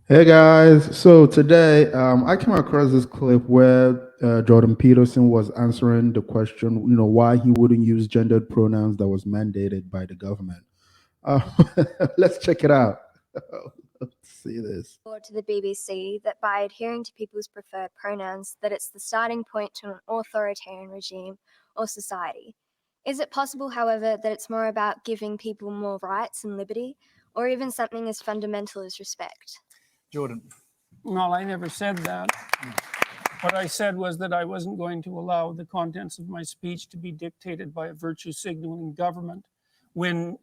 Hey guys, so today I came across this clip where Jordan Peterson was answering the question, why he wouldn't use gendered pronouns that was mandated by the government. Uh, let's check it out. Let's see this. Or to the BBC that by adhering to people's preferred pronouns, that it's the starting point to an authoritarian regime or society. Is it possible, however, that it's more about giving people more rights and liberty, or even something as fundamental as respect? Jordan. Well, I never said that. What I said was that I wasn't going to allow the contents of my speech to be dictated by a virtue signaling government when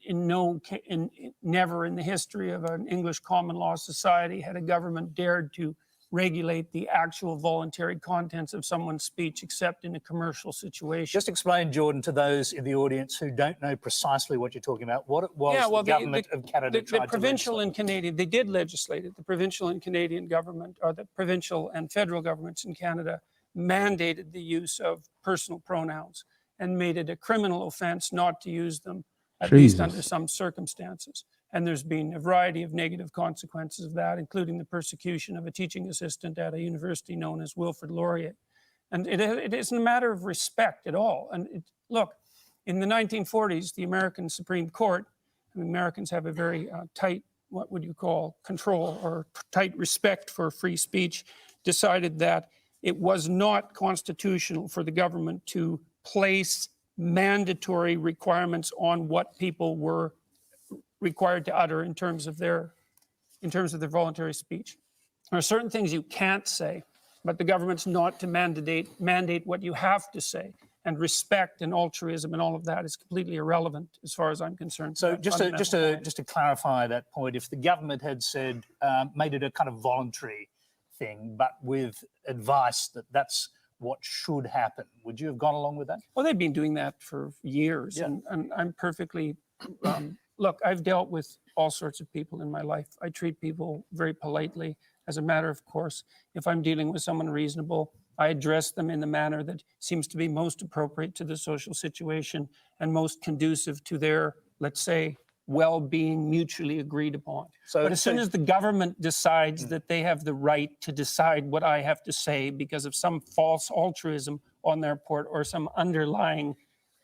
never in the history of an English common law society had a government dared to regulate the actual voluntary contents of someone's speech except in a commercial situation. Just explain, Jordan, to those in the audience who don't know precisely what you're talking about, what it was the government of Canada tried the provincial to and Canadian, they did legislate it. The provincial and Canadian government, or the provincial and federal governments in Canada, mandated the use of personal pronouns and made it a criminal offense not to use them, at least under some circumstances. And there's been a variety of negative consequences of that, including the persecution of a teaching assistant at a university known as Wilfrid Laurier. And it isn't a matter of respect at all. And look, in the 1940s, the American Supreme Court, and Americans have a very tight, what would you call, control or tight respect for free speech, decided that it was not constitutional for the government to place mandatory requirements on what people were required to utter in terms of their voluntary speech. There are certain things you can't say, but the government's not to mandate what you have to say. And respect and altruism and all of that is completely irrelevant as far as I'm concerned. So just to clarify that point, if the government had said, made it a kind of voluntary thing, but with advice that that's what should happen, would you have gone along with that? Well, they've been doing that for years, and I'm perfectly. Look, I've dealt with all sorts of people in my life. I treat people very politely, as a matter of course. If I'm dealing with someone reasonable, I address them in the manner that seems to be most appropriate to the social situation and most conducive to their, let's say, well-being mutually agreed upon. But as soon as the government decides that they have the right to decide what I have to say because of some false altruism on their part or some underlying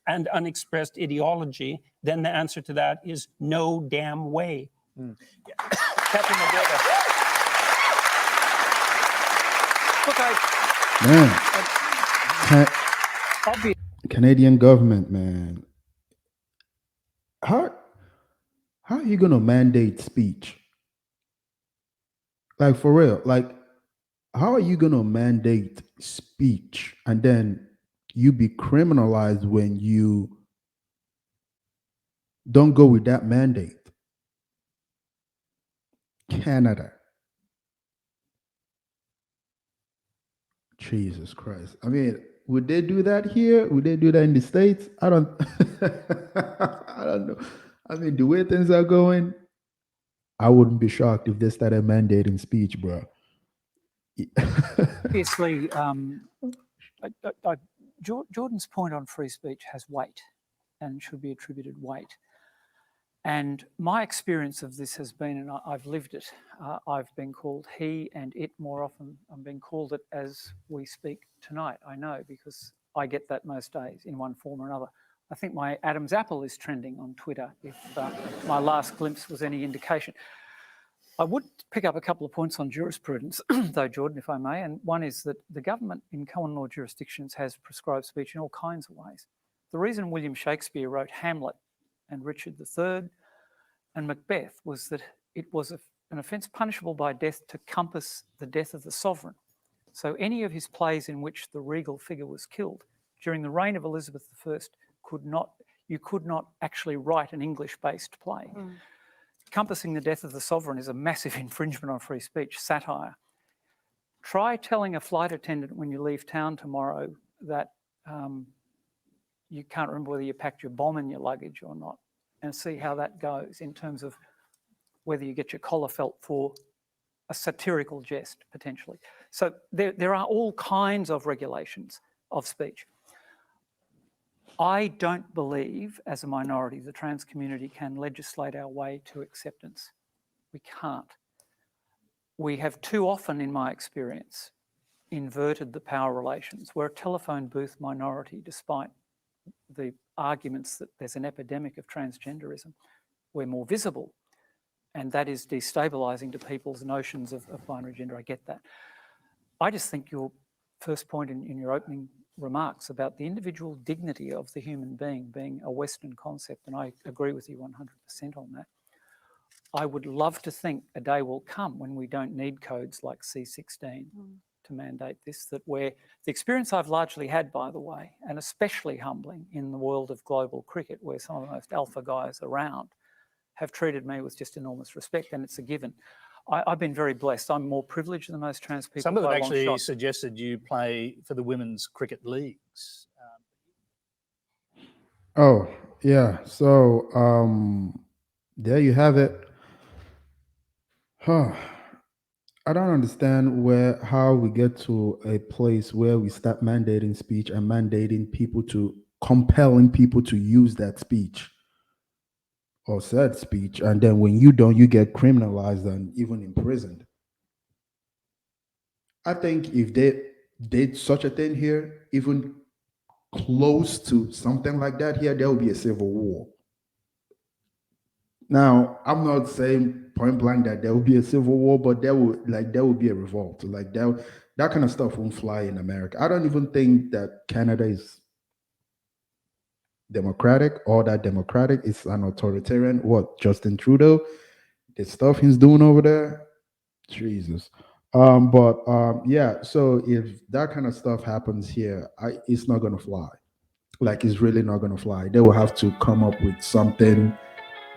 and unexpressed ideology, then the answer to that is no damn way. Captain McGregor. Man, Canadian government, man. How are you gonna mandate speech? Like for real, like how are you gonna mandate speech and then you be criminalized when you don't go with that mandate? Canada. Jesus Christ. I mean, would they do that here? Would they do that in the States? I don't I don't know. I mean, the way things are going, I wouldn't be shocked if they started mandating speech, bro. Obviously, Jordan's point on free speech has weight and should be attributed weight. And my experience of this has been, and I've lived it, I've been called he and it more often. I'm being called it as we speak tonight, I know, because I get that most days in one form or another. I think my Adam's apple is trending on Twitter, if my last glimpse was any indication. I would pick up a couple of points on jurisprudence, though, Jordan, if I may. And one is that the government in common law jurisdictions has prescribed speech in all kinds of ways. The reason William Shakespeare wrote Hamlet and Richard III and Macbeth was that it was an offence punishable by death to compass the death of the sovereign. So any of his plays in which the regal figure was killed during the reign of Elizabeth I you could not actually write an English-based play. Compassing the death of the sovereign is a massive infringement on free speech, satire. Try telling a flight attendant when you leave town tomorrow that you can't remember whether you packed your bomb in your luggage or not, and see how that goes in terms of whether you get your collar felt for a satirical jest, potentially. So there are all kinds of regulations of speech. I don't believe, as a minority, the trans community can legislate our way to acceptance. We can't. we have too often, in my experience, inverted the power relations. We're a telephone booth minority, despite the arguments that there's an epidemic of transgenderism. We're more visible, and that is destabilising to people's notions of binary gender. I get that. I just think your first point in your opening remarks about the individual dignity of the human being a Western concept, and I agree with you 100% on that. I would love to think a day will come when we don't need codes like C16 to mandate this, that where the experience I've largely had, by the way, and especially humbling in the world of global cricket, where some of the most alpha guys around have treated me with just enormous respect, and it's a given. I've been very blessed. I'm more privileged than most trans people. Some of them by a long actually shot. suggested you play for the women's cricket leagues. Oh, yeah. So there you have it. Huh. I don't understand how we get to a place where we start mandating speech and compelling people to use that speech or said speech, and then when you don't, you get criminalized and even imprisoned. I think if they did such a thing here, even close to something like that here, there will be a civil war. Now, I'm not saying point blank that there will be a civil war, but there will be a revolt. Like that kind of stuff won't fly in America. I don't even think that Canada is democratic or that democratic. It's an authoritarian. What, Justin Trudeau, the stuff he's doing over there, Jesus. Yeah. So if that kind of stuff happens here, it's not gonna fly. Like, it's really not gonna fly. They will have to come up with something.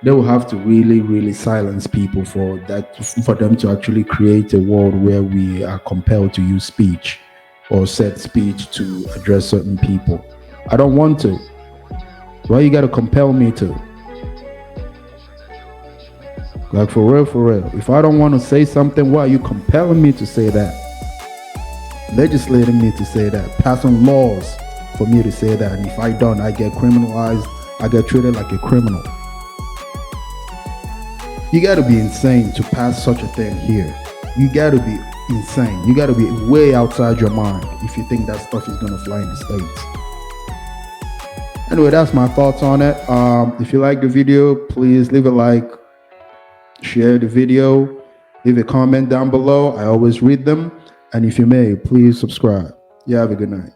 They will have to really, really silence people for them to actually create a world where we are compelled to use speech or set speech to address certain people. I don't want to. Why you gotta compel me to? Like, for real. If I don't want to say something, why are you compelling me to say that? Legislating me to say that, passing laws for me to say that, and if I don't, I get criminalized, I get treated like a criminal. You gotta be insane to pass such a thing here. You gotta be insane. You gotta be way outside your mind if you think that stuff is gonna fly in the States. Anyway, that's my thoughts on it. If you like the video, please leave a like, share the video, leave a comment down below. I always read them. And if you may, please subscribe. You have a good night.